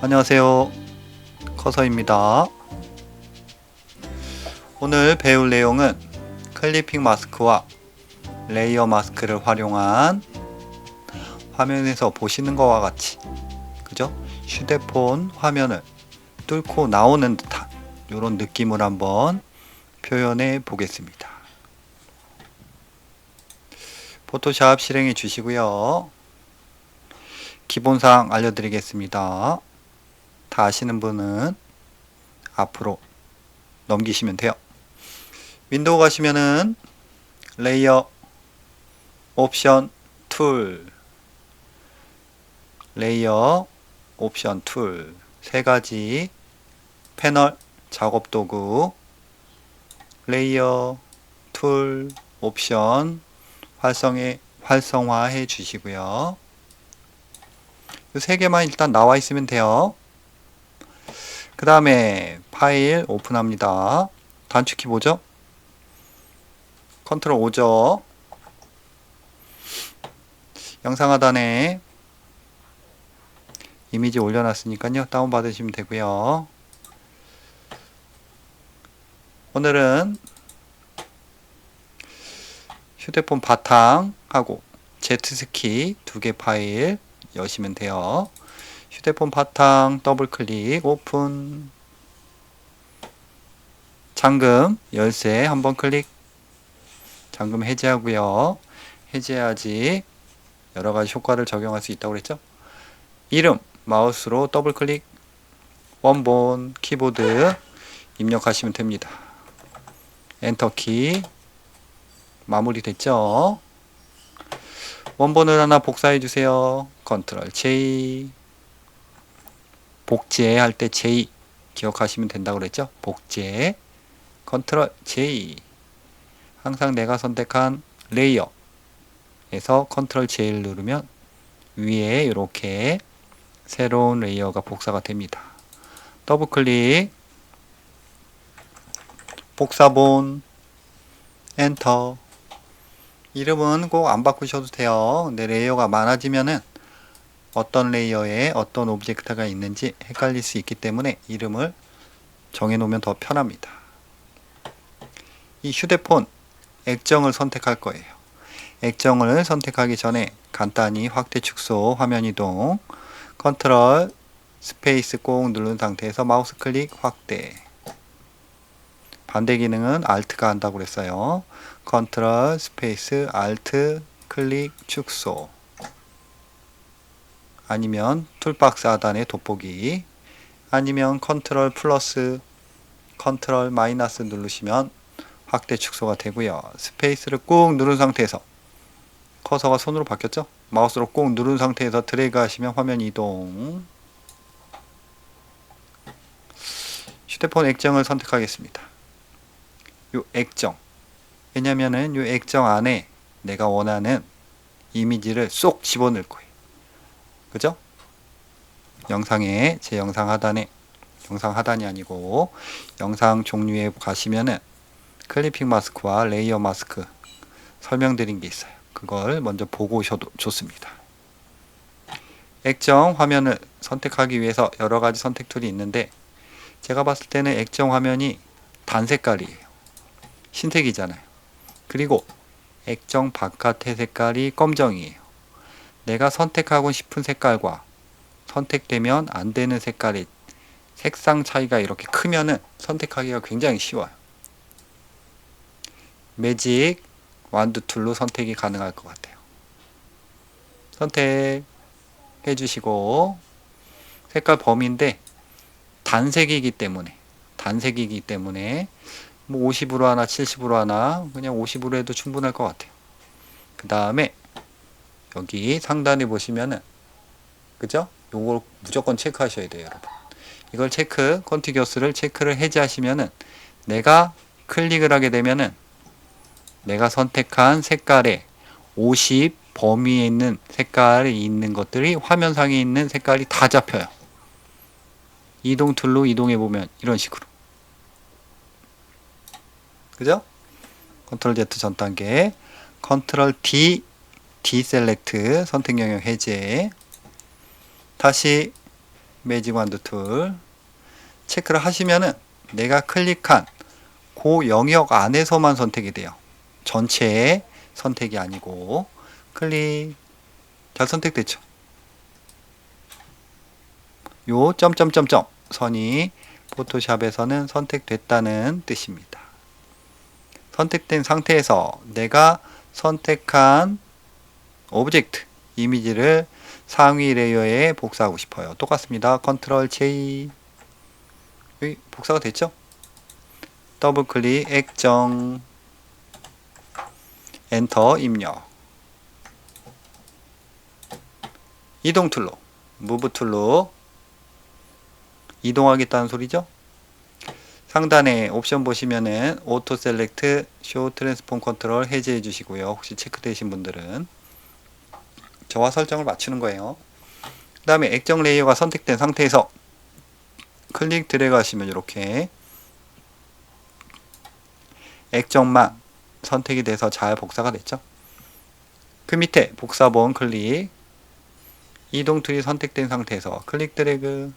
안녕하세요. 커서입니다. 오늘 배울 내용은 클리핑 마스크와 레이어 마스크를 활용한 화면에서 보시는 것과 같이, 그죠? 휴대폰 화면을 뚫고 나오는 듯한 이런 느낌을 한번 표현해 보겠습니다. 포토샵 실행해 주시고요. 기본사항 알려드리겠습니다. 다 아시는 분은 앞으로 넘기시면 돼요. 윈도우 가시면은 레이어, 옵션, 툴, 레이어, 옵션, 툴 세 가지 패널, 작업 도구, 레이어, 툴, 옵션 활성화해 주시고요. 이 세 개만 일단 나와 있으면 돼요. 그 다음에 파일 오픈합니다. 단축키 뭐죠? 컨트롤 5죠. 영상 하단에 이미지 올려놨으니까요. 다운받으시면 되고요. 오늘은 휴대폰 바탕하고 Z스키 두 개 파일 여시면 돼요. 휴대폰 바탕 더블 클릭 오픈, 잠금 열쇠 한번 클릭, 잠금 해제하고요. 해제해야지 여러가지 효과를 적용할 수 있다고 그랬죠. 이름 마우스로 더블 클릭, 원본 키보드 입력하시면 됩니다. 엔터키 마무리됐죠. 원본을 하나 복사해 주세요. 컨트롤 J, 복제 할 때 J 기억하시면 된다고 그랬죠. 복제 컨트롤 J, 항상 내가 선택한 레이어에서 컨트롤 J를 누르면 위에 이렇게 새로운 레이어가 복사가 됩니다. 더블 클릭, 복사본, 엔터. 이름은 꼭 안 바꾸셔도 돼요. 근데 레이어가 많아지면은 어떤 레이어에 어떤 오브젝트가 있는지 헷갈릴 수 있기 때문에 이름을 정해 놓으면 더 편합니다. 이 휴대폰 액정을 선택할 거예요. 액정을 선택하기 전에 간단히 확대 축소 화면 이동, 컨트롤 스페이스 꼭 누른 상태에서 마우스 클릭 확대. 반대 기능은 Alt가 한다고 그랬어요. 컨트롤 스페이스 Alt 클릭 축소, 아니면 툴박스 하단에 돋보기, 아니면 컨트롤 플러스 컨트롤 마이너스 누르시면 확대 축소가 되고요. 스페이스를 꾹 누른 상태에서, 커서가 손으로 바뀌었죠? 마우스로 꾹 누른 상태에서 드래그 하시면 화면 이동. 휴대폰 액정을 선택하겠습니다. 요 액정, 왜냐면은 요 액정 안에 내가 원하는 이미지를 쏙 집어넣을 거예요. 그죠? 영상에, 제 영상 하단에, 영상 하단이 아니고 영상 종류에 가시면은 클리핑 마스크와 레이어 마스크 설명드린 게 있어요. 그걸 먼저 보고 오셔도 좋습니다. 액정 화면을 선택하기 위해서 여러 가지 선택 툴이 있는데, 제가 봤을 때는 액정 화면이 단색깔이에요. 흰색이잖아요. 그리고 액정 바깥의 색깔이 검정이에요. 내가 선택하고 싶은 색깔과 선택되면 안 되는 색깔의 색상 차이가 이렇게 크면은 선택하기가 굉장히 쉬워요. 매직 완두 툴로 선택이 가능할 것 같아요. 선택해 주시고, 색깔 범위인데 단색이기 때문에 뭐 50으로 하나 70으로 하나 그냥 50으로 해도 충분할 것 같아요. 그 다음에 여기 상단에 보시면은, 그죠? 요걸 무조건 체크하셔야 돼요, 여러분. 이걸 체크, 컨티규어스를 체크를 해제하시면은 내가 클릭을 하게 되면은 내가 선택한 색깔에 50 범위에 있는 색깔이 있는 것들이 화면상에 있는 색깔이 다 잡혀요. 이동 툴로 이동해 보면 이런 식으로, 그죠? 컨트롤 Z 전 단계, 컨트롤 D 셀렉트 선택 영역 해제, 다시 매직 완드 툴 체크를 하시면은 내가 클릭한 그 영역 안에서만 선택이 돼요. 전체의 선택이 아니고. 클릭. 잘 선택됐죠? 요 점점점점 선이 포토샵에서는 선택됐다는 뜻입니다. 선택된 상태에서 내가 선택한 오브젝트 이미지를 상위 레이어에 복사하고 싶어요. 똑같습니다. 컨트롤 J. 여기 복사가 됐죠? 더블 클릭, 액정, 엔터 입력. 이동 툴로, 무브 툴로 이동하겠다는 소리죠? 상단에 옵션 보시면은 오토 셀렉트, 쇼 트랜스폼 컨트롤 해제해 주시고요. 혹시 체크되신 분들은 저와 설정을 맞추는 거예요. 그 다음에 액정 레이어가 선택된 상태에서 클릭 드래그 하시면 이렇게 액정만 선택이 돼서 잘 복사가 됐죠. 그 밑에 복사본 클릭, 이동 툴이 선택된 상태에서 클릭 드래그.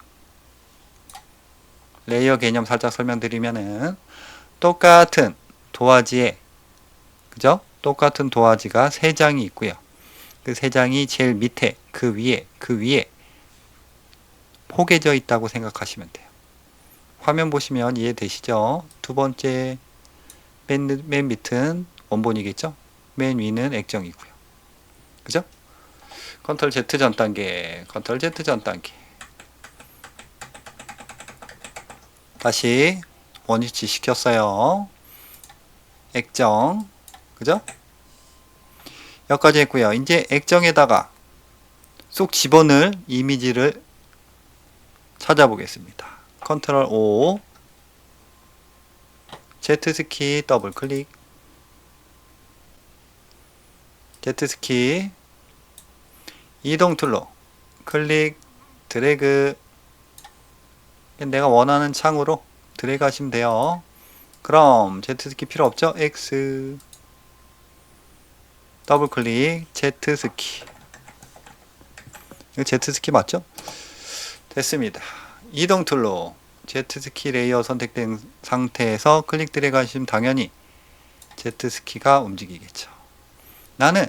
레이어 개념 살짝 설명드리면은 똑같은 도화지에, 그죠? 똑같은 도화지가 3장이 있고요. 그 3장이 제일 밑에, 그 위에 포개져 있다고 생각하시면 돼요. 화면 보시면 이해되시죠? 두 번째 맨 밑은 원본이겠죠? 맨 위는 액정이고요. 그죠? 컨트롤 Z 전 단계, 컨트롤 Z 전 단계. 다시 원위치 시켰어요. 액정, 그죠? 여기까지 했고요. 이제 액정에다가 쏙 집어넣을 이미지를 찾아보겠습니다. 컨트롤 O, Z스키 더블 클릭, Z스키 이동 툴로 클릭 드래그. 내가 원하는 창으로 드래그 하시면 돼요. 그럼 Z스키 필요 없죠? X 더블 클릭, Z스키. 이거 Z스키 맞죠? 됐습니다. 이동 툴로 Z스키 레이어 선택된 상태에서 클릭 드래그 하시면 당연히 Z스키가 움직이겠죠. 나는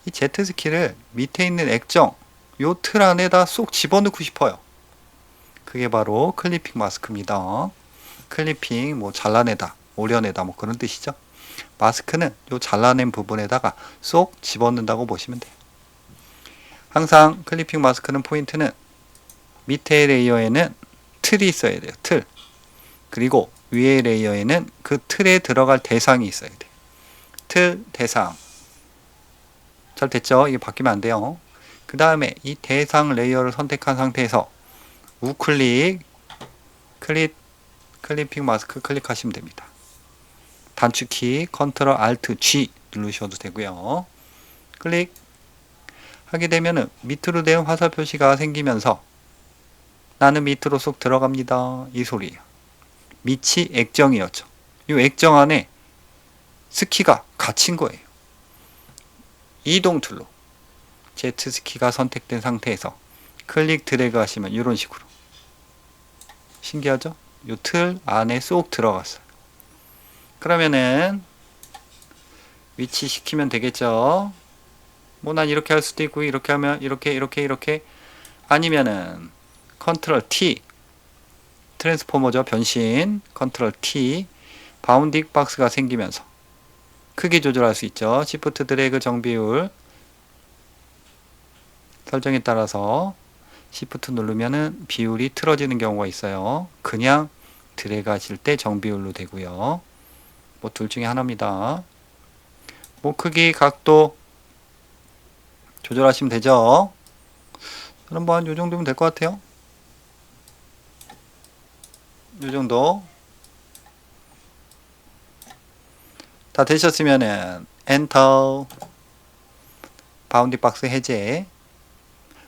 이 Z스키를 밑에 있는 액정 요 틀 안에다 쏙 집어넣고 싶어요. 그게 바로 클리핑 마스크입니다. 클리핑 뭐 잘라내다, 오려내다 뭐 그런 뜻이죠. 마스크는 요 잘라낸 부분에다가 쏙 집어넣는다고 보시면 돼요. 항상 클리핑 마스크는 포인트는 밑에 레이어에는 틀이 있어야 돼요. 틀. 그리고 위에 레이어에는 그 틀에 들어갈 대상이 있어야 돼요. 틀, 대상. 잘 됐죠? 이게 바뀌면 안 돼요. 그 다음에 이 대상 레이어를 선택한 상태에서 우클릭, 클리핑 마스크 클릭하시면 됩니다. 단축키 컨트롤 알트 G 누르셔도 되고요. 클릭 하게 되면은 밑으로 된 화살 표시가 생기면서 나는 밑으로 쏙 들어갑니다. 이 소리예요. 밑이 액정이었죠. 이 액정 안에 스키가 갇힌 거예요. 이동 툴로 Z스키가 선택된 상태에서 클릭 드래그 하시면 이런 식으로. 신기하죠? 이 틀 안에 쏙 들어갔어요. 그러면은 위치 시키면 되겠죠? 뭐 난 이렇게 할 수도 있고 이렇게 하면 이렇게 아니면은 컨트롤 T 트랜스포머죠. 변신 컨트롤 T 바운딩 박스가 생기면서 크기 조절할 수 있죠. 시프트 드래그 정비율 설정에 따라서 시프트 누르면은 비율이 틀어지는 경우가 있어요. 그냥 드래그 하실 때 정비율로 되고요. 뭐 둘 중에 하나입니다. 뭐 크기 각도 조절하시면 되죠. 그럼 뭐 한 요 정도면 될 것 같아요. 요 정도 다 되셨으면은 엔터 바운딩 박스 해제.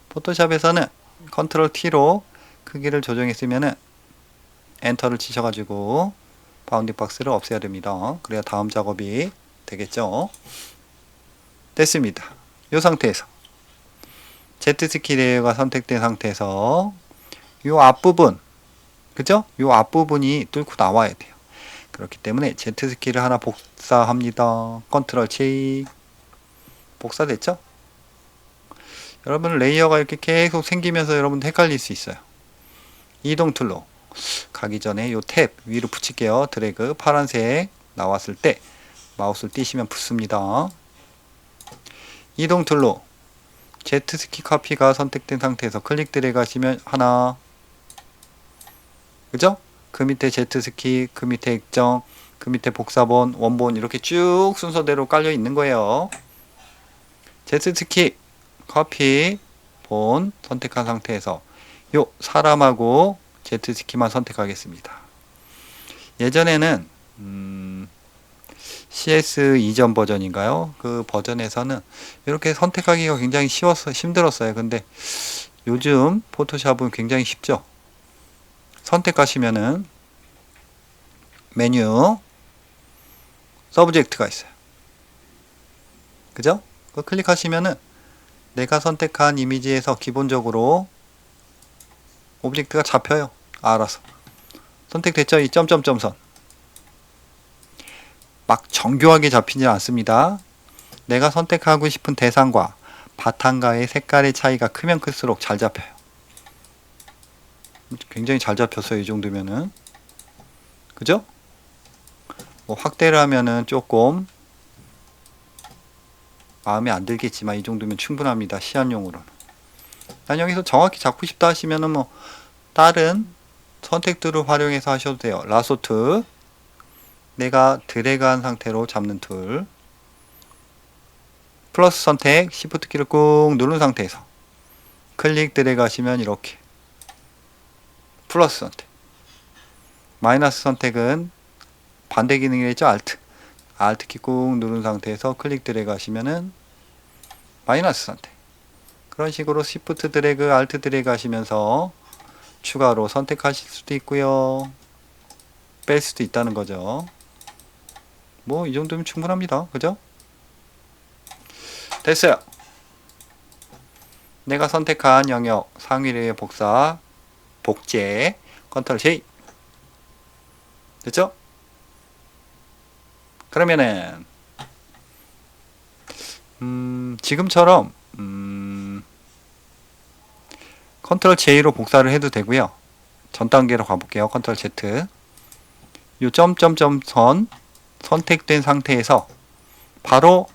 포토샵에서는 컨트롤 T로 크기를 조정했으면은 엔터를 치셔가지고 바운딩 박스를 없애야 됩니다. 그래야 다음 작업이 되겠죠. 됐습니다. 이 상태에서 Z스키 레이어가 선택된 상태에서 요 앞부분, 그죠? 요 앞부분이 뚫고 나와야 돼요. 그렇기 때문에 Z스키를 하나 복사합니다. 컨트롤 J. 복사됐죠? 여러분 레이어가 이렇게 계속 생기면서 여러분 헷갈릴 수 있어요. 이동 툴로 가기 전에 요 탭 위로 붙일게요. 드래그 파란색 나왔을 때 마우스를 띄시면 붙습니다. 이동 툴로 Z스키 커피가 선택된 상태에서 클릭 드래그 하시면 하나, 그죠? 그 밑에 Z스키, 그 밑에 액정, 그 밑에 복사본, 원본 이렇게 쭉 순서대로 깔려 있는 거예요. Z스키 커피 본 선택한 상태에서 요 사람하고 Z스키만 선택하겠습니다. 예전에는 CS 이전 버전인가요? 그 버전에서는 이렇게 선택하기가 굉장히 힘들었어요. 근데 요즘 포토샵은 굉장히 쉽죠. 선택하시면은 메뉴 서브젝트가 있어요. 그죠? 그 클릭하시면은 내가 선택한 이미지에서 기본적으로 오브젝트가 잡혀요. 알아서. 선택됐죠? 이 점점점 선. 막 정교하게 잡히지 않습니다. 내가 선택하고 싶은 대상과 바탕과의 색깔의 차이가 크면 클수록 잘 잡혀요. 굉장히 잘 잡혔어요. 이 정도면은. 그죠? 뭐 확대를 하면은 조금 마음에 안 들겠지만 이 정도면 충분합니다. 시안용으로는. 난 여기서 정확히 잡고 싶다 하시면은 뭐 다른 선택들을 활용해서 하셔도 돼요. 라소트 내가 드래그한 상태로 잡는 툴, 플러스 선택 시프트 키를 꾹 누른 상태에서 클릭 드래그 하시면 이렇게 플러스 선택, 마이너스 선택은 반대 기능이겠죠. 알트 키 꾹 누른 상태에서 클릭 드래그 하시면은 마이너스 선택. 그런 식으로 시프트 드래그, 알트 드래그 하시면서 추가로 선택하실 수도 있고요. 뺄 수도 있다는 거죠. 뭐 이 정도면 충분합니다. 그죠? 됐어요. 내가 선택한 영역 상위의 복사, 복제, 컨트롤 J. 됐죠? 그러면은 지금처럼 컨트롤 J로 복사를 해도 되고요. 전 단계로 가볼게요. 컨트롤 Z. 요 점점점 선 선택된 상태에서 바로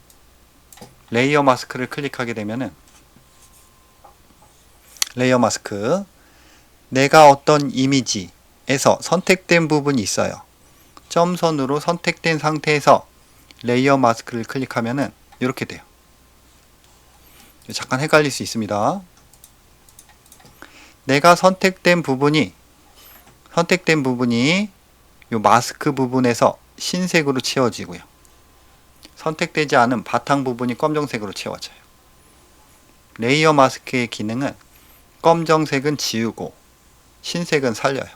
레이어 마스크를 클릭하게 되면은 레이어 마스크 내가 어떤 이미지에서 선택된 부분이 있어요. 점선으로 선택된 상태에서 레이어 마스크를 클릭하면은 이렇게 돼요. 잠깐 헷갈릴 수 있습니다. 내가 선택된 부분이 요 마스크 부분에서 흰색으로 채워지고요. 선택되지 않은 바탕 부분이 검정색으로 채워져요. 레이어 마스크의 기능은 검정색은 지우고 흰색은 살려요.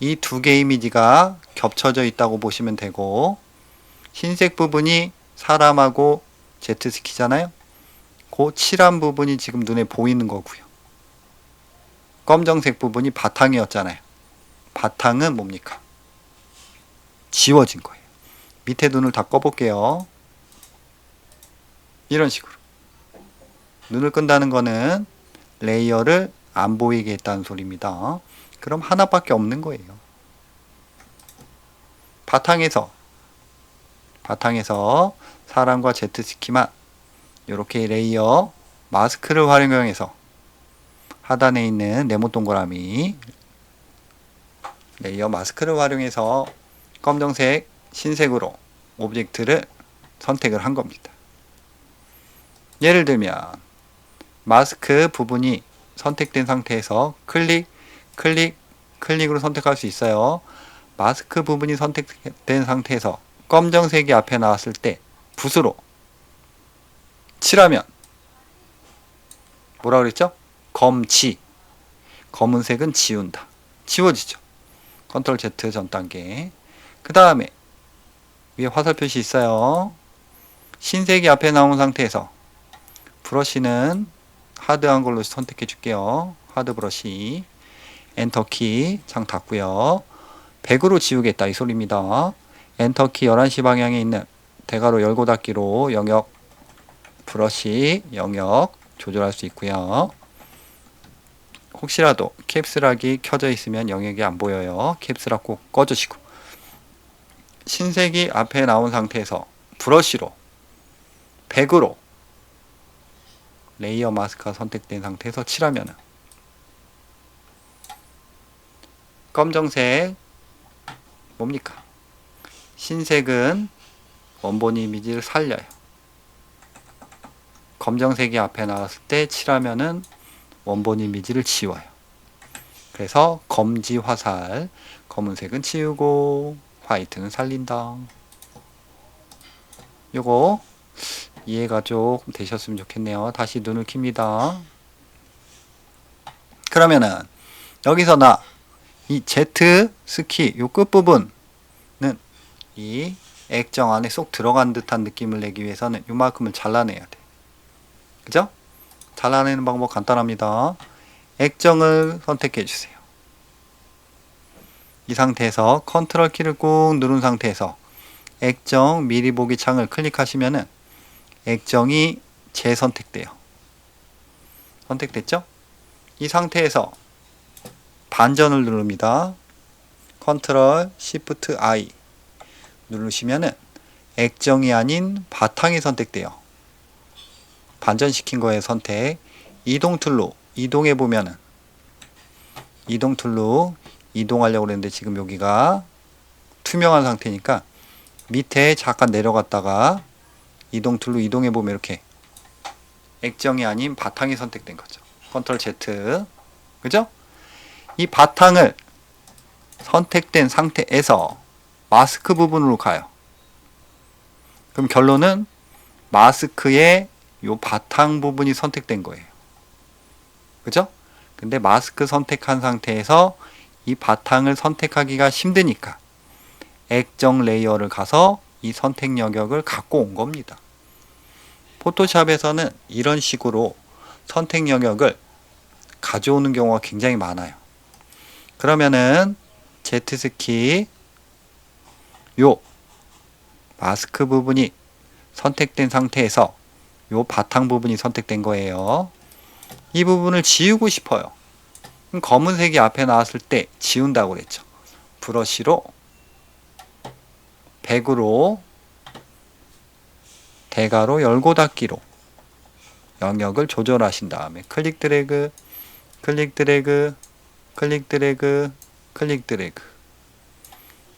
이 두 개의 이미지가 겹쳐져 있다고 보시면 되고, 흰색 부분이 사람하고 제트스키잖아요. 그 칠한 부분이 지금 눈에 보이는 거고요. 검정색 부분이 바탕이었잖아요. 바탕은 뭡니까? 지워진 거예요. 밑에 눈을 다 꺼볼게요. 이런 식으로. 눈을 끈다는 거는 레이어를 안 보이게 했다는 소리입니다. 그럼 하나밖에 없는 거예요. 바탕에서 사람과 제트스키만 이렇게 레이어 마스크를 활용해서 하단에 있는 네모 동그라미 레이어 마스크를 활용해서 검정색, 흰색으로 오브젝트를 선택을 한 겁니다. 예를 들면 마스크 부분이 선택된 상태에서 클릭으로 선택할 수 있어요. 마스크 부분이 선택된 상태에서 검정색이 앞에 나왔을 때 붓으로 칠하면 뭐라 그랬죠? 검은색은 지운다. 지워지죠. 컨트롤 Z 전 단계. 그 다음에 위에 화살 표시 있어요. 흰색이 앞에 나온 상태에서 브러쉬는 하드한 걸로 선택해 줄게요. 하드 브러쉬. 엔터키 장 닫고요. 100으로 지우겠다 이 소리입니다. 엔터키 11시 방향에 있는 대괄호 열고 닫기로 영역 브러쉬 영역 조절할 수 있고요. 혹시라도 캡스락이 켜져 있으면 영역이 안 보여요. 캡스락 꼭 꺼주시고, 신색이 앞에 나온 상태에서 브러쉬로 100으로 레이어 마스크가 선택된 상태에서 칠하면 검정색 뭡니까? 신색은 원본 이미지를 살려요. 검정색이 앞에 나왔을 때 칠하면은 원본 이미지를 지워요. 그래서 검지 화살, 검은색은 지우고 화이트는 살린다. 요거 이해가 조금 되셨으면 좋겠네요. 다시 눈을 킵니다. 그러면은 여기서 나 이 Z 스키 요 끝부분은 이 액정 안에 쏙 들어간 듯한 느낌을 내기 위해서는 요만큼을 잘라내야 돼. 그죠? 잘라내는 방법 간단합니다. 액정을 선택해 주세요. 이 상태에서 컨트롤 키를 꾹 누른 상태에서 액정 미리 보기 창을 클릭하시면은 액정이 재선택돼요. 선택됐죠? 이 상태에서 반전을 누릅니다. 컨트롤 시프트 I 누르시면은 액정이 아닌 바탕이 선택돼요. 반전시킨 거에 선택. 이동 툴로 이동해 보면은 이동 툴로 이동하려고 그랬는데 지금 여기가 투명한 상태니까 밑에 잠깐 내려갔다가 이동 툴로 이동해 보면 이렇게 액정이 아닌 바탕이 선택된 거죠. 컨트롤 Z. 그죠? 이 바탕을 선택된 상태에서 마스크 부분으로 가요. 그럼 결론은 마스크의 요 바탕 부분이 선택된 거예요. 그죠? 근데 마스크 선택한 상태에서 이 바탕을 선택하기가 힘드니까 액정 레이어를 가서 이 선택 영역을 갖고 온 겁니다. 포토샵에서는 이런 식으로 선택 영역을 가져오는 경우가 굉장히 많아요. 그러면은 Z스키 요 마스크 부분이 선택된 상태에서 요 바탕 부분이 선택된 거예요. 이 부분을 지우고 싶어요. 그럼 검은색이 앞에 나왔을 때 지운다고 그랬죠. 브러쉬로 100으로 대괄호 열고 닫기로 영역을 조절하신 다음에 클릭 드래그, 클릭 드래그, 클릭 드래그, 클릭 드래그.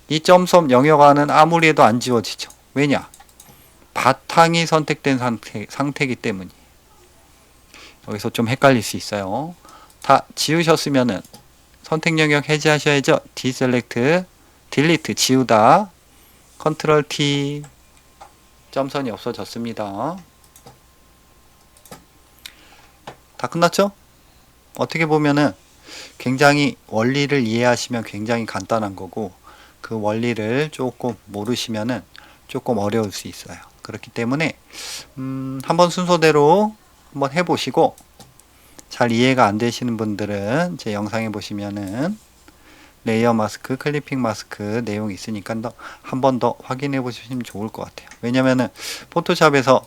이 점섬 영역 안은 아무리 해도 안 지워지죠. 왜냐? 바탕이 선택된 상태이기 때문이에요. 여기서 좀 헷갈릴 수 있어요. 다 지우셨으면은 선택 영역 해제하셔야죠. 디셀렉트, 딜리트, 지우다, 컨트롤 T, 점선이 없어졌습니다. 다 끝났죠? 어떻게 보면은 굉장히 원리를 이해하시면 굉장히 간단한 거고, 그 원리를 조금 모르시면은 조금 어려울 수 있어요. 그렇기 때문에 한번 순서대로 한번 해보시고, 잘 이해가 안 되시는 분들은 제 영상에 보시면은 레이어 마스크, 클리핑 마스크 내용이 있으니까 한 번 더 확인해 보시면 좋을 것 같아요. 왜냐면은 포토샵에서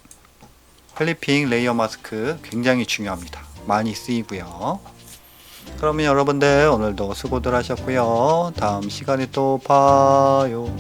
클리핑 레이어 마스크 굉장히 중요합니다. 많이 쓰이고요. 그러면 여러분들 오늘도 수고들 하셨고요. 다음 시간에 또 봐요.